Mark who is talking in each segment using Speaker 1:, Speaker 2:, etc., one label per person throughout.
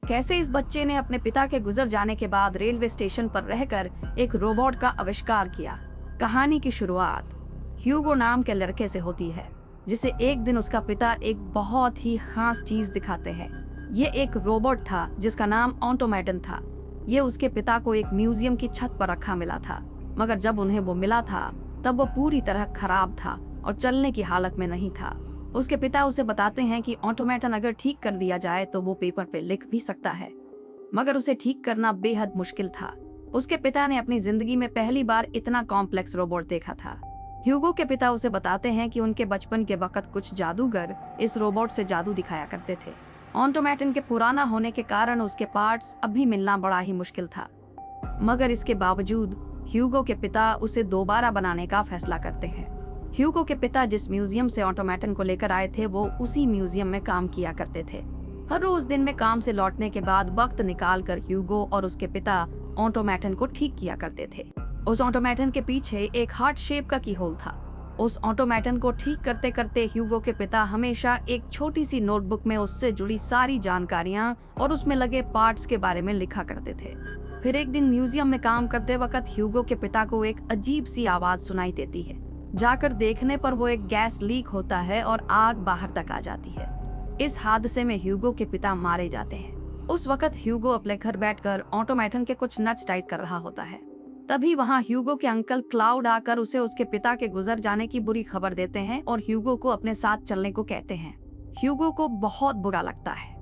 Speaker 1: कैसे इस बच्चे ने अपने पिता के गुजर जाने के बाद रेलवे स्टेशन पर रहकर एक रोबोट का आविष्कार किया। कहानी की शुरुआत ह्यूगो नाम के लड़के से होती है, जिसे एक दिन उसका पिता एक बहुत ही खास चीज दिखाते हैं। ये एक रोबोट था जिसका नाम ऑटोमेटन था। ये उसके पिता को एक म्यूजियम की छत पर रखा मिला था, मगर जब उन्हें वो मिला था तब वो पूरी तरह खराब था और चलने की हालत में नहीं था। उसके पिता उसे बताते हैं कि ऑटोमेटन अगर ठीक कर दिया जाए तो वो पेपर पे लिख भी सकता है, मगर उसे ठीक करना बेहद मुश्किल था। उसके पिता ने अपनी जिंदगी में पहली बार इतना कॉम्प्लेक्स रोबोट देखा था। ह्यूगो के पिता उसे बताते हैं कि उनके बचपन के वक्त कुछ जादूगर इस रोबोट से जादू दिखाया करते थे। ऑटोमेटन के पुराना होने के कारण उसके पार्ट्स अभी मिलना बड़ा ही मुश्किल था, मगर इसके बावजूद ह्यूगो के पिता उसे दोबारा बनाने का फैसला करते हैं। ह्यूगो के पिता जिस म्यूजियम से ऑटोमेटन को लेकर आए थे वो उसी म्यूजियम में काम किया करते थे। हर रोज दिन में काम से लौटने के बाद वक्त निकालकर ह्यूगो और उसके पिता ऑटोमेटन को ठीक किया करते थे। उस ऑटोमेटन के पीछे एक हार्ट शेप का की होल था। उस ऑटोमेटन को ठीक करते करते ह्यूगो के पिता हमेशा एक छोटी सी नोटबुक में उससे जुड़ी सारी जानकारियां और उसमें लगे पार्ट्स के बारे में लिखा करते थे। फिर एक दिन म्यूजियम में काम करते वक्त ह्यूगो के पिता को एक अजीब सी आवाज सुनाई देती है। जाकर देखने पर वो एक गैस लीक होता है और आग बाहर तक आ जाती है। इस हादसे में ह्यूगो के पिता मारे जाते हैं। उस वक्त ह्यूगो अपने घर बैठकर ऑटोमेटन के कुछ नट्स टाइट कर रहा होता है। तभी वहाँ ह्यूगो के अंकल क्लाउड आकर उसे उसके पिता के गुजर जाने की बुरी खबर देते हैं और ह्यूगो को अपने साथ चलने को कहते हैं। ह्यूगो को बहुत बुरा लगता है।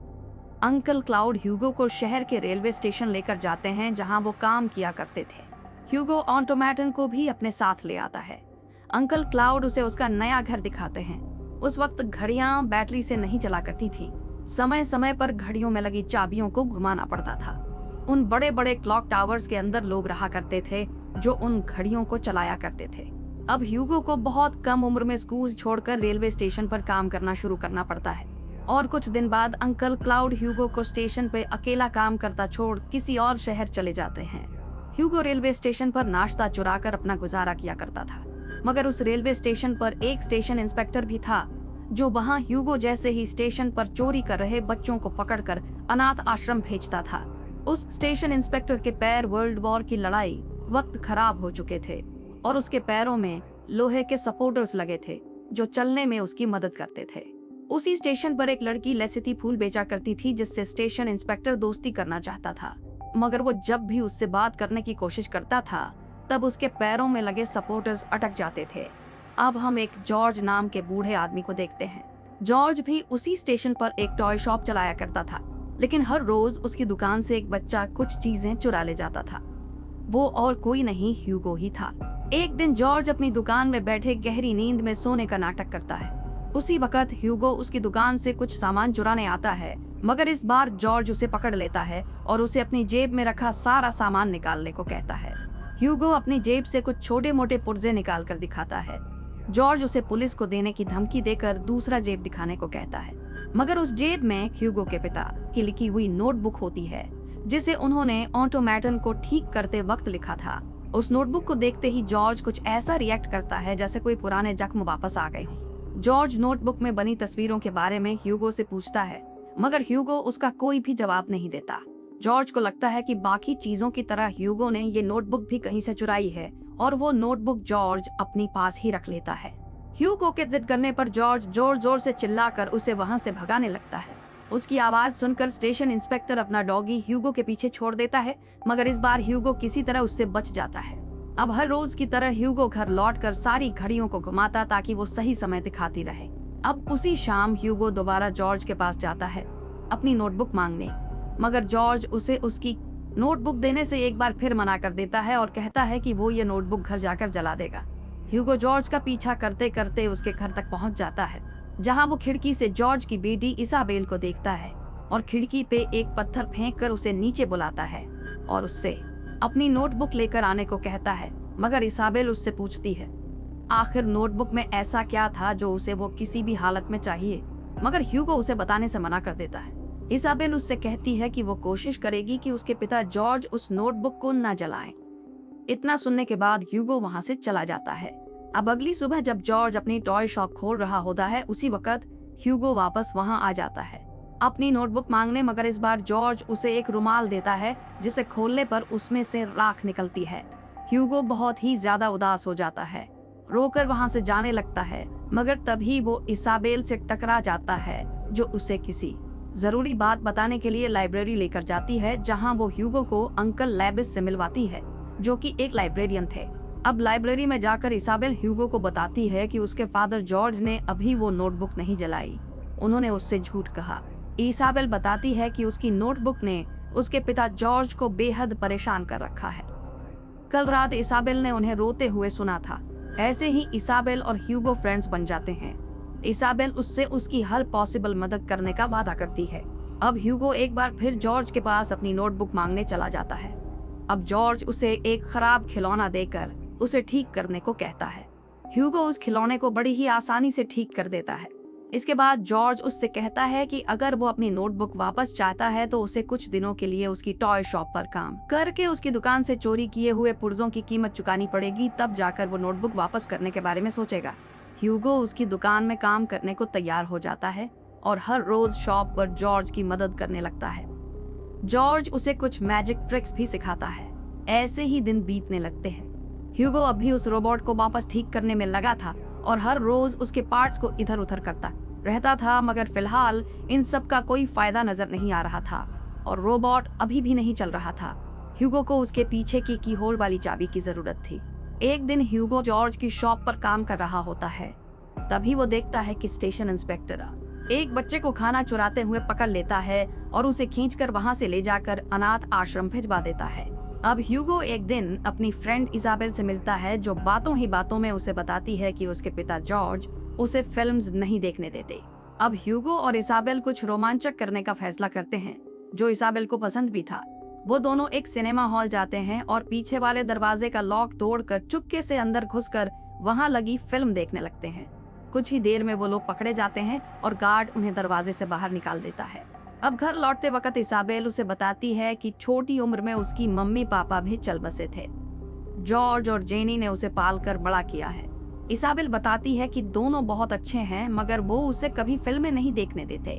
Speaker 1: अंकल क्लाउड ह्यूगो को शहर के रेलवे स्टेशन लेकर जाते हैं जहाँ वो काम किया करते थे। ह्यूगो ऑटोमेटन को भी अपने साथ ले आता है। अंकल क्लाउड उसे उसका नया घर दिखाते हैं। उस वक्त घड़ियां बैटरी से नहीं चला करती थी। समय समय पर घड़ियों में लगी चाबियों को घुमाना पड़ता था। उन बड़े बड़े क्लॉक टावर्स के अंदर लोग रहा करते थे जो उन घड़ियों को चलाया करते थे। अब ह्यूगो को बहुत कम उम्र में स्कूल छोड़कर रेलवे स्टेशन पर काम करना शुरू करना पड़ता है और कुछ दिन बाद अंकल क्लाउड ह्यूगो को स्टेशन पे अकेला काम करता छोड़ किसी और शहर चले जाते हैं। ह्यूगो रेलवे स्टेशन पर नाश्ता चुराकर अपना गुजारा किया करता था, मगर उस रेलवे स्टेशन पर एक स्टेशन इंस्पेक्टर भी था जो वहां ह्यूगो जैसे ही स्टेशन पर चोरी कर रहे बच्चों को पकड़कर अनाथ आश्रम भेजता था। उस स्टेशन इंस्पेक्टर के पैर वर्ल्ड वॉर की लड़ाई वक्त खराब हो चुके थे और उसके पैरों में लोहे के सपोर्टर्स लगे थे जो चलने में उसकी मदद करते थे। उसी स्टेशन पर एक लड़की लेसिथी फूल बेचा करती थी जिससे स्टेशन इंस्पेक्टर दोस्ती करना चाहता था, मगर वो जब भी उससे बात करने की कोशिश करता था तब उसके पैरों में लगे सपोर्टर्स अटक जाते थे। अब हम एक जॉर्ज नाम के बूढ़े आदमी को देखते हैं। जॉर्ज भी उसी स्टेशन पर एक टॉय शॉप चलाया करता था, लेकिन हर रोज उसकी दुकान से एक बच्चा कुछ चीजें चुरा ले जाता था। वो और कोई नहीं ह्यूगो ही था। एक दिन जॉर्ज अपनी दुकान में बैठे गहरी नींद में सोने का नाटक करता है। उसी वक्त ह्यूगो उसकी दुकान से कुछ सामान चुराने आता है, मगर इस बार जॉर्ज उसे पकड़ लेता है और उसे अपनी जेब में रखा सारा सामान निकालने को कहता है। ह्यूगो अपनी जेब से कुछ छोटे मोटे पुर्जे निकाल कर दिखाता है। जॉर्ज उसे पुलिस को देने की धमकी देकर दूसरा जेब दिखाने को कहता है, मगर उस जेब में ह्यूगो के पिता की लिखी हुई नोटबुक होती है जिसे उन्होंने ऑटोमेटन को ठीक करते वक्त लिखा था। उस नोटबुक को देखते ही जॉर्ज कुछ ऐसा रिएक्ट करता है जैसे कोई पुराने जख्म वापस आ गए हों। जॉर्ज नोटबुक में बनी तस्वीरों के बारे में ह्यूगो से पूछता है, मगर ह्यूगो उसका कोई भी जवाब नहीं देता। जॉर्ज को लगता है कि बाकी चीजों की तरह ह्यूगो ने ये नोटबुक भी कहीं से चुराई है और वो नोटबुक जॉर्ज अपनी पास ही रख लेता है। ह्यूगो के जिद करने पर जॉर्ज जोर जोर से चिल्लाकर उसे वहां से भगाने लगता है। उसकी आवाज सुनकर स्टेशन इंस्पेक्टर अपना डॉगी ह्यूगो के पीछे छोड़ देता है, मगर इस बार ह्यूगो किसी तरह उससे बच जाता है। अब हर रोज की तरह ह्यूगो घर लौटकर सारी घड़ियों को घुमाता ताकि वो सही समय दिखाती रहे। अब उसी शाम ह्यूगो दोबारा जॉर्ज के पास जाता है अपनी नोटबुक मांगने, मगर जॉर्ज उसे उसकी नोटबुक देने से एक बार फिर मना कर देता है और कहता है कि वो ये नोटबुक घर जाकर जला देगा। ह्यूगो जॉर्ज का पीछा करते करते उसके घर तक पहुंच जाता है, जहां वो खिड़की से जॉर्ज की बेटी इसाबेल को देखता है और खिड़की पे एक पत्थर फेंक कर उसे नीचे बुलाता है और उससे अपनी नोटबुक लेकर आने को कहता है। मगर इसाबेल उससे पूछती है आखिर नोटबुक में ऐसा क्या था जो उसे वो किसी भी हालत में चाहिए, मगर ह्यूगो उसे बताने से मना कर देता है। इसाबेल उससे कहती है कि वो कोशिश करेगी कि उसके पिता जॉर्ज उस नोटबुक को न जलाएं। इतना सुनने के बाद ह्यूगो वहां से चला जाता है। अब अगली सुबह जब जॉर्ज अपनी टॉय शॉप खोल रहा होता है, उसी वक्त ह्यूगो वापस वहां आ जाता है। अपनी नोटबुक मांगने, मगर इस बार जॉर्ज उसे एक रुमाल देता है जिसे खोलने पर उसमें से राख निकलती है। ह्यूगो बहुत ही ज्यादा उदास हो जाता है, रोकर वहां से जाने लगता है, मगर तभी वो इसाबेल से टकरा जाता है जो उसे किसी जरूरी बात बताने के लिए लाइब्रेरी लेकर जाती है, जहां वो ह्यूगो को अंकल लेबिस से मिलवाती है जो कि एक लाइब्रेरियन थे। अब लाइब्रेरी में जाकर इसाबेल ह्यूगो को बताती है कि उसके फादर जॉर्ज ने अभी वो नोटबुक नहीं जलाई, उन्होंने उससे झूठ कहा। इसाबेल बताती है कि उसकी नोटबुक ने उसके पिता जॉर्ज को बेहद परेशान कर रखा है। कल रात इसाबेल ने उन्हें रोते हुए सुना था। ऐसे ही इसाबेल और ह्यूगो फ्रेंड्स बन जाते हैं। इसाबेल उससे उसकी हर पॉसिबल मदद करने का वादा करती है। अब ह्यूगो एक बार फिर जॉर्ज के पास अपनी नोटबुक मांगने चला जाता है। अब जॉर्ज उसे एक खराब खिलौना देकर उसे ठीक करने को कहता है। ह्यूगो उस खिलौने को बड़ी ही आसानी से ठीक कर देता है। इसके बाद जॉर्ज उससे कहता है कि अगर वो अपनी नोटबुक वापस चाहता है तो उसे कुछ दिनों के लिए उसकी टॉय शॉप पर काम करके उसकी दुकान से चोरी किए हुए पुर्जों की कीमत चुकानी पड़ेगी, तब जाकर वो नोटबुक वापस करने के बारे में सोचेगा। ह्यूगो उसकी दुकान में काम करने को तैयार हो जाता है और हर रोज शॉप पर जॉर्ज की मदद करने लगता है। जॉर्ज उसे कुछ मैजिक ट्रिक्स भी सिखाता है। ऐसे ही दिन बीतने लगते हैं। ह्यूगो अब भी उस रोबोट को वापस ठीक करने में लगा था और हर रोज उसके पार्ट्स को इधर उधर करता रहता था, मगर फिलहाल इन सब का कोई फायदा नजर नहीं आ रहा था और रोबोट अभी भी नहीं चल रहा था। ह्यूगो को उसके पीछे की कीहोल वाली चाबी की जरूरत थी। एक दिन ह्यूगो जॉर्ज की शॉप पर काम कर रहा होता है, तभी वो देखता है कि स्टेशन इंस्पेक्टर एक बच्चे को खाना चुराते हुए पकड़ लेता है और उसे खींचकर वहां से ले जाकर अनाथ आश्रम भिजवा देता है। अब ह्यूगो एक दिन अपनी फ्रेंड इसाबेल से मिलता है, जो बातों ही बातों में उसे बताती है कि उसके पिता जॉर्ज उसे फिल्म्स नहीं देखने देते। अब ह्यूगो और इसाबेल कुछ रोमांचक करने का फैसला करते हैं, जो इसाबेल को पसंद भी था। वो दोनों एक सिनेमा हॉल जाते हैं और पीछे वाले दरवाजे का लॉक तोड़कर चुपके से अंदर घुसकर वहां लगी फिल्म देखने लगते हैं। कुछ ही देर में वो लोग पकड़े जाते हैं और गार्ड उन्हें दरवाजे से बाहर निकाल देता है। अब घर लौटते वक्त इसाबेल उसे बताती है कि छोटी उम्र में उसकी मम्मी पापा भी चल बसे थे। जॉर्ज और जेनी ने उसे पालकर बड़ा किया है। इसाबेल बताती है कि दोनों बहुत अच्छे हैं, मगर वो उसे कभी फिल्में नहीं देखने देते।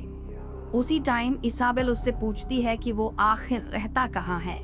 Speaker 1: उसी टाइम इसाबेल उससे पूछती है कि वो आखिर रहता कहाँ है।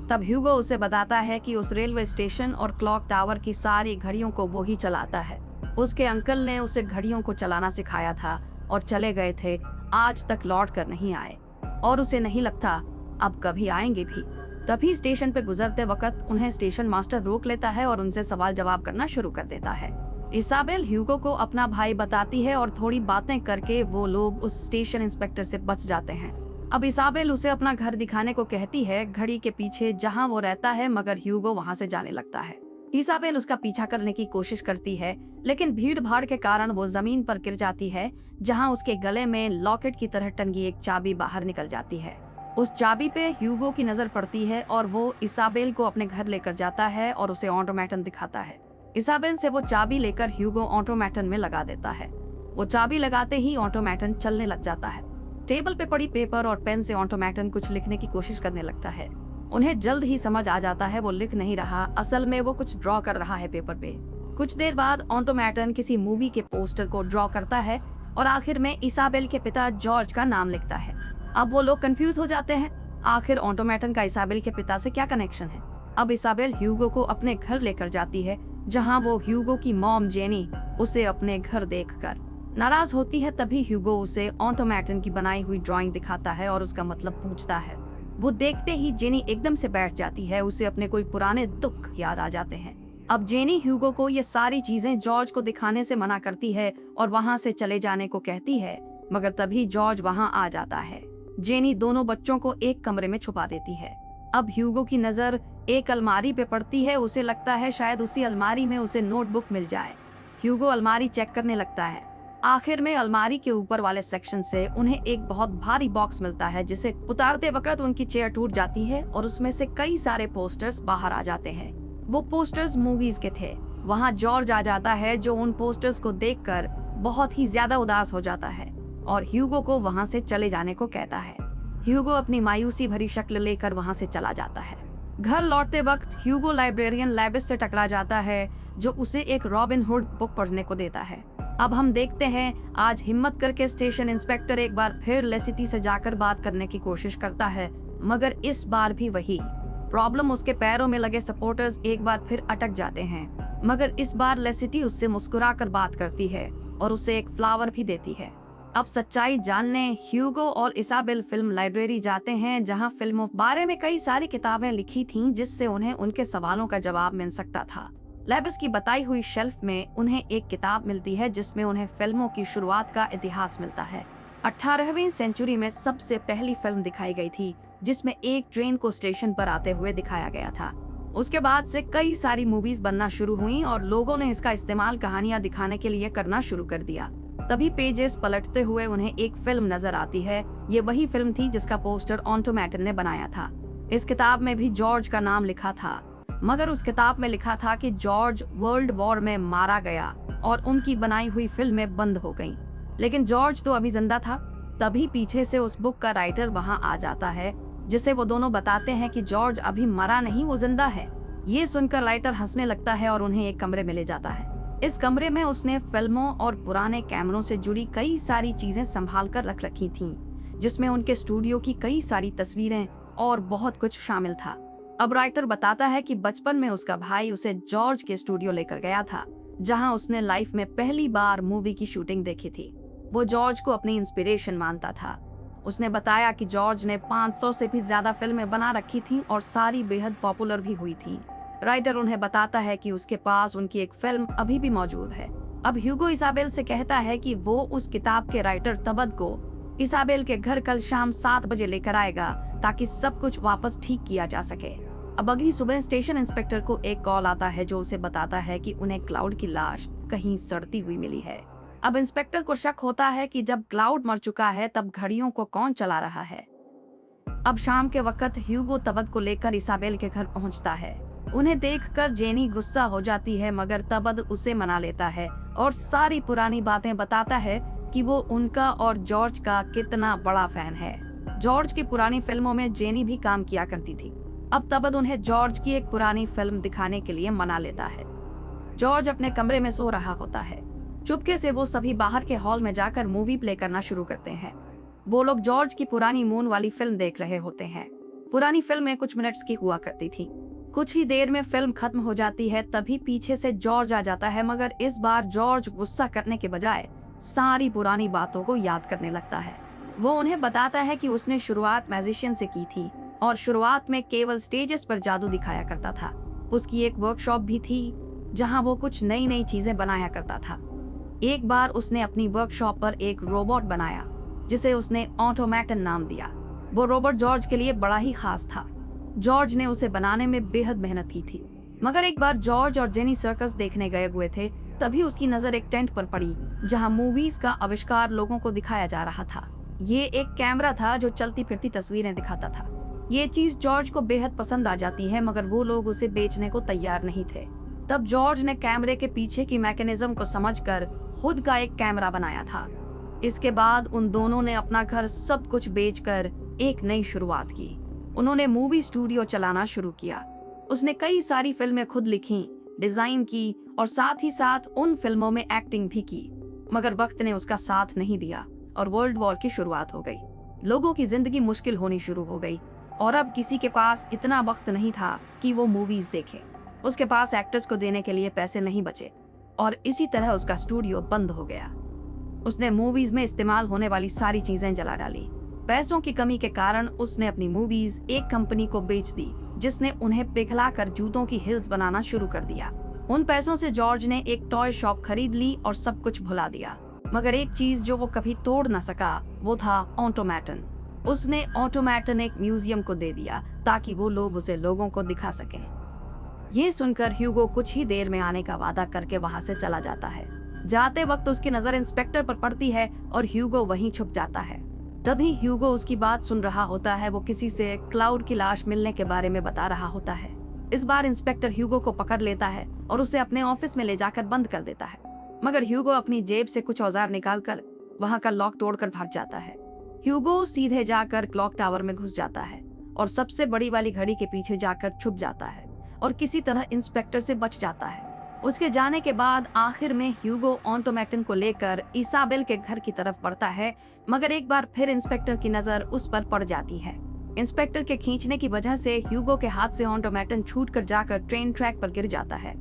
Speaker 1: तब ह्यूगो उसे बताता है कि उस रेलवे स्टेशन और क्लॉक टावर की सारी घड़ियों को वो ही चलाता है। उसके अंकल ने उसे घड़ियों को चलाना सिखाया था और चले गए थे, आज तक लौट कर नहीं आए और उसे नहीं लगता अब कभी आएंगे भी। तभी स्टेशन पे गुजरते वक्त उन्हें स्टेशन मास्टर रोक लेता है और उनसे सवाल जवाब करना शुरू कर देता है। इसाबेल ह्यूगो को अपना भाई बताती है और थोड़ी बातें करके वो लोग उस स्टेशन इंस्पेक्टर से बच जाते हैं। अब इसाबेल उसे अपना घर दिखाने को कहती है, घड़ी के पीछे जहां वो रहता है, मगर ह्यूगो वहां से जाने लगता है। इसाबेल उसका पीछा करने की कोशिश करती है, लेकिन भीड़ भाड़ के कारण वो जमीन पर गिर जाती है, जहां उसके गले में लॉकेट की तरह टंगी एक चाबी बाहर निकल जाती है। उस चाबी पे ह्यूगो की नजर पड़ती है और वो इसाबेल को अपने घर लेकर जाता है और उसे ऑटोमेटन दिखाता है। इसाबेल से वो चाबी लेकर ह्यूगो ऑटोमेटन में लगा देता है। वो चाबी लगाते ही ऑटोमेटन चलने लग जाता है। टेबल पे पड़ी पेपर और पेन से ऑटोमेटन कुछ लिखने की कोशिश करने लगता है। उन्हें जल्द ही समझ आ जाता है वो लिख नहीं रहा, असल में वो कुछ ड्रॉ कर रहा है पेपर पे। कुछ देर बाद ऑटोमेटन किसी मूवी के पोस्टर को ड्रॉ करता है और आखिर में इसाबेल के पिता जॉर्ज का नाम लिखता है। अब वो लोग कंफ्यूज हो जाते हैं, आखिर ऑटोमेटन का इसाबेल के पिता से क्या कनेक्शन है। अब इसाबेल ह्यूगो को अपने घर लेकर जाती है, जहां वो ह्यूगो की मॉम जेनी उसे अपने घर देखकर नाराज होती है। तभी ह्यूगो उसे ऑटोमेटन की बनाई हुई ड्राइंग दिखाता है और उसका मतलब पूछता है। वो देखते ही जेनी एकदम से बैठ जाती है, उसे अपने कोई पुराने दुख याद आ जाते हैं। अब जेनी ह्यूगो को ये सारी चीजें जॉर्ज को दिखाने से मना करती है और वहां से चले जाने को कहती है, मगर तभी जॉर्ज वहां आ जाता है। जेनी दोनों बच्चों को एक कमरे में छुपा देती है। अब ह्यूगो की नजर एक अलमारी पे पड़ती है, उसे लगता है शायद उसी अलमारी में उसे नोटबुक मिल जाए। ह्यूगो अलमारी चेक करने लगता है। आखिर में अलमारी के ऊपर वाले सेक्शन से उन्हें एक बहुत भारी बॉक्स मिलता है, जिसे उतारते वक्त उनकी चेयर टूट जाती है और उसमें से कई सारे पोस्टर्स बाहर आ जाते हैं। वो पोस्टर्स मूवीज के थे। वहाँ जॉर्ज आ जाता है, जो उन पोस्टर्स को देखकर बहुत ही ज्यादा उदास हो जाता है और ह्यूगो को वहाँ से चले जाने को कहता है। ह्यूगो अपनी मायूसी भरी शक्ल लेकर वहाँ से चला जाता है। घर लौटते वक्त ह्यूगो लाइब्रेरियन लेबिस से टकरा जाता है, जो उसे एक रॉबिन हुड बुक पढ़ने को देता है। अब हम देखते हैं, आज हिम्मत करके स्टेशन इंस्पेक्टर एक बार फिर लेसिटी से जाकर बात करने की कोशिश करता है, मगर इस बार भी वही प्रॉब्लम, उसके पैरों में लगे सपोर्टर्स एक बार फिर अटक जाते हैं। मगर इस बार लेसिटी उससे मुस्कुराकर बात करती है और उसे एक फ्लावर भी देती है। अब सच्चाई जानने ह्यूगो और इसाबेल फिल्म लाइब्रेरी जाते हैं, जहां फिल्मों बारे में कई सारी किताबें लिखी थीं, जिससे उन्हें उनके सवालों का जवाब मिल सकता था। लेबिस की बताई हुई शेल्फ में उन्हें एक किताब मिलती है जिसमें उन्हें फिल्मों की शुरुआत का इतिहास मिलता है। 18वीं सेंचुरी में सबसे पहली फिल्म दिखाई गई थी, जिसमें एक ट्रेन को स्टेशन पर आते हुए दिखाया गया था। उसके बाद से कई सारी मूवीज बनना शुरू हुई और लोगों ने इसका इस्तेमाल कहानियां दिखाने के लिए करना शुरू कर दिया। तभी पेजेस पलटते हुए उन्हें एक फिल्म नजर आती है। ये वही फिल्म थी जिसका पोस्टर ऑटोमेटन ने बनाया था। इस किताब में भी जॉर्ज का नाम लिखा था, मगर उस किताब में लिखा था कि जॉर्ज वर्ल्ड वॉर में मारा गया और उनकी बनाई हुई फिल्में बंद हो गईं। लेकिन जॉर्ज तो अभी जिंदा था। तभी पीछे से उस बुक का राइटर वहां आ जाता है, जिसे वो दोनों बताते हैं कि जॉर्ज अभी मरा नहीं, वो जिंदा है। ये सुनकर राइटर हंसने लगता है और उन्हें एक कमरे में ले जाता है। इस कमरे में उसने फिल्मों और पुराने कैमरों से जुड़ी कई सारी चीजें संभाल कर रख रखी थीं, जिसमें उनके स्टूडियो की कई सारी तस्वीरें और बहुत कुछ शामिल था। अब राइटर बताता है कि बचपन में उसका भाई उसे जॉर्ज के स्टूडियो लेकर गया था, जहां उसने लाइफ में पहली बार मूवी की शूटिंग देखी थी। वो जॉर्ज को अपनी इंस्पिरेशन मानता था। उसने बताया कि जॉर्ज ने 500 से भी ज्यादा फिल्में बना रखी थीं और सारी बेहद पॉपुलर भी हुई थीं। राइटर उन्हें बताता है कि उसके पास उनकी एक फिल्म अभी भी मौजूद है। अब ह्यूगो इसाबेल से कहता है कि वो उस किताब के राइटर तबद को इसाबेल के घर कल शाम 7 बजे लेकर आएगा, ताकि सब कुछ वापस ठीक किया जा सके। अब अगली सुबह स्टेशन इंस्पेक्टर को एक कॉल आता है जो उसे बताता है कि उन्हें क्लाउड की लाश कहीं सड़ती हुई मिली है। अब इंस्पेक्टर को शक होता है कि जब क्लाउड मर चुका है तब घड़ियों को कौन चला रहा है। अब शाम के वक्त ह्यूगो तबद को लेकर इसाबेल के घर पहुंचता है। उन्हें देखकर जेनी गुस्सा हो जाती है, मगर तबद उसे मना लेता है और सारी पुरानी बातें बताता है कि वो उनका और जॉर्ज का कितना बड़ा फैन है। जॉर्ज की पुरानी फिल्मों में जेनी भी काम किया करती थी। अब तबद उन्हें जॉर्ज की एक पुरानी फिल्म दिखाने के लिए मना लेता है। जॉर्ज अपने कमरे में सो रहा होता है। चुपके से वो सभी बाहर के हॉल में जाकर मूवी प्ले करना शुरू करते हैं। वो लोग जॉर्ज की पुरानी मून वाली फिल्म देख रहे होते हैं। पुरानी फिल्में कुछ मिनट्स की हुआ करती थी। कुछ ही देर में फिल्म खत्म हो जाती है। तभी पीछे से जॉर्ज आ जाता है, मगर इस बार जॉर्ज गुस्सा करने के बजाय सारी पुरानी बातों को याद करने लगता है। वो उन्हें बताता है कि उसने शुरुआत मैजिशियन से की थी और शुरुआत में केवल स्टेजेस पर जादू दिखाया करता था। उसकी एक वर्कशॉप भी थी जहां वो कुछ नई नई चीजें बनाया करता था। एक बार उसने अपनी वर्कशॉप पर एक रोबोट बनाया जिसे उसने ऑटोमेटन नाम दिया। वो रोबोट जॉर्ज के लिए बड़ा ही खास था। जॉर्ज ने उसे बनाने में बेहद मेहनत की थी। मगर एक बार जॉर्ज और जेनी सर्कस देखने गए हुए थे, तभी उसकी नजर एक टेंट पर पड़ी जहां मूवीज का आविष्कार लोगों को दिखाया जा रहा था। ये एक कैमरा था जो चलती फिरती तस्वीरें दिखाता था। ये चीज जॉर्ज को बेहद पसंद आ जाती है, मगर वो लोग उसे बेचने को तैयार नहीं थे। तब जॉर्ज ने कैमरे के पीछे की मैकेनिज्म को समझकर खुद का एक कैमरा बनाया था। इसके बाद उन दोनों ने अपना घर सब कुछ बेचकर एक नई शुरुआत की। उन्होंने मूवी स्टूडियो चलाना शुरू किया। उसने कई सारी फिल्में खुद लिखी, डिजाइन की और साथ ही साथ उन फिल्मों में एक्टिंग भी की। मगर वक्त ने उसका साथ नहीं दिया और वर्ल्ड वॉर की शुरुआत हो गई। लोगों की जिंदगी मुश्किल होनी शुरू हो गई और अब किसी के पास इतना वक्त नहीं था कि वो मूवीज देखे। उसके पास एक्टर्स को देने के लिए पैसे नहीं बचे और इसी तरह उसका स्टूडियो बंद हो गया। उसने मूवीज में इस्तेमाल होने वाली सारी चीजें जला डाली। पैसों की कमी के कारण उसने अपनी मूवीज एक कंपनी को बेच दी, जिसने उन्हें पिघलाकर जूतों की हिल्स बनाना शुरू कर दिया। उन पैसों से जॉर्ज ने एक टॉय शॉप खरीद ली और सब कुछ भुला दिया। मगर एक चीज जो वो कभी तोड़ न सका वो था ऑटोमेटन। उसने ऑटोमेटन एक म्यूजियम को दे दिया ताकि वो लोग उसे लोगों को दिखा सकें। ये सुनकर ह्यूगो कुछ ही देर में आने का वादा करके वहां से चला जाता है। जाते वक्त उसकी नजर इंस्पेक्टर पर पड़ती है और ह्यूगो वहीं छुप जाता है। तभी ह्यूगो उसकी बात सुन रहा होता है। वो किसी से क्लाउड की लाश मिलने के बारे में बता रहा होता है। इस बार इंस्पेक्टर ह्यूगो को पकड़ लेता है और उसे अपने ऑफिस में ले जाकर बंद कर देता है। मगर ह्यूगो अपनी जेब से कुछ औजार निकालकर वहां का लॉक तोड़कर भाग जाता है। ह्यूगो सीधे जाकर क्लॉक टावर में घुस जाता है और सबसे बड़ी वाली घड़ी के पीछे जाकर छुप जाता है और किसी तरह इंस्पेक्टर से बच जाता है। उसके जाने के बाद आखिर में ह्यूगो ऑटोमेटन को लेकर इसाबेल के घर की तरफ बढ़ता है, मगर एक बार फिर इंस्पेक्टर की नजर उस पर पड़ जाती है। इंस्पेक्टर के खींचने की वजह से ह्यूगो के हाथ से ऑटोमेटन छूटकर जाकर ट्रेन ट्रैक पर गिर जाता है।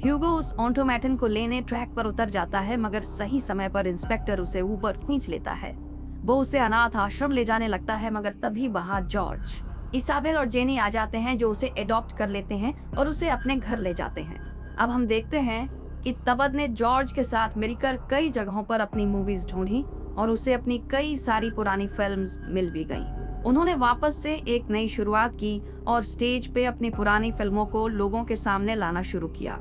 Speaker 1: ह्यूगो उस ऑटोमेटन को लेने ट्रैक पर उतर जाता है, मगर सही समय पर इंस्पेक्टर उसे ऊपर खींच लेता है। वो उसे अनाथ आश्रम ले जाने लगता है, मगर तभी वहाँ जॉर्ज, इसाबेल और जेनी आ जाते हैं, जो उसे एडॉप्ट कर लेते हैं और उसे अपने घर ले जाते हैं। अब हम देखते हैं कि तबद ने जॉर्ज के साथ मिलकर कई जगहों पर अपनी मूवीज ढूंढी और उसे अपनी कई सारी पुरानी फिल्म्स मिल भी गईं। उन्होंने वापस से एक नई शुरुआत की और स्टेज पे अपनी पुरानी फिल्मों को लोगों के सामने लाना शुरू किया।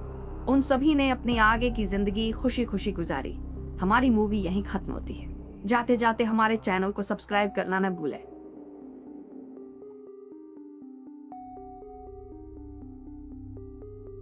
Speaker 1: उन सभी ने अपनी आगे की जिंदगी खुशी खुशी गुजारी। हमारी मूवी यहीं खत्म होती है। जाते जाते हमारे चैनल को सब्सक्राइब करना न भूलें।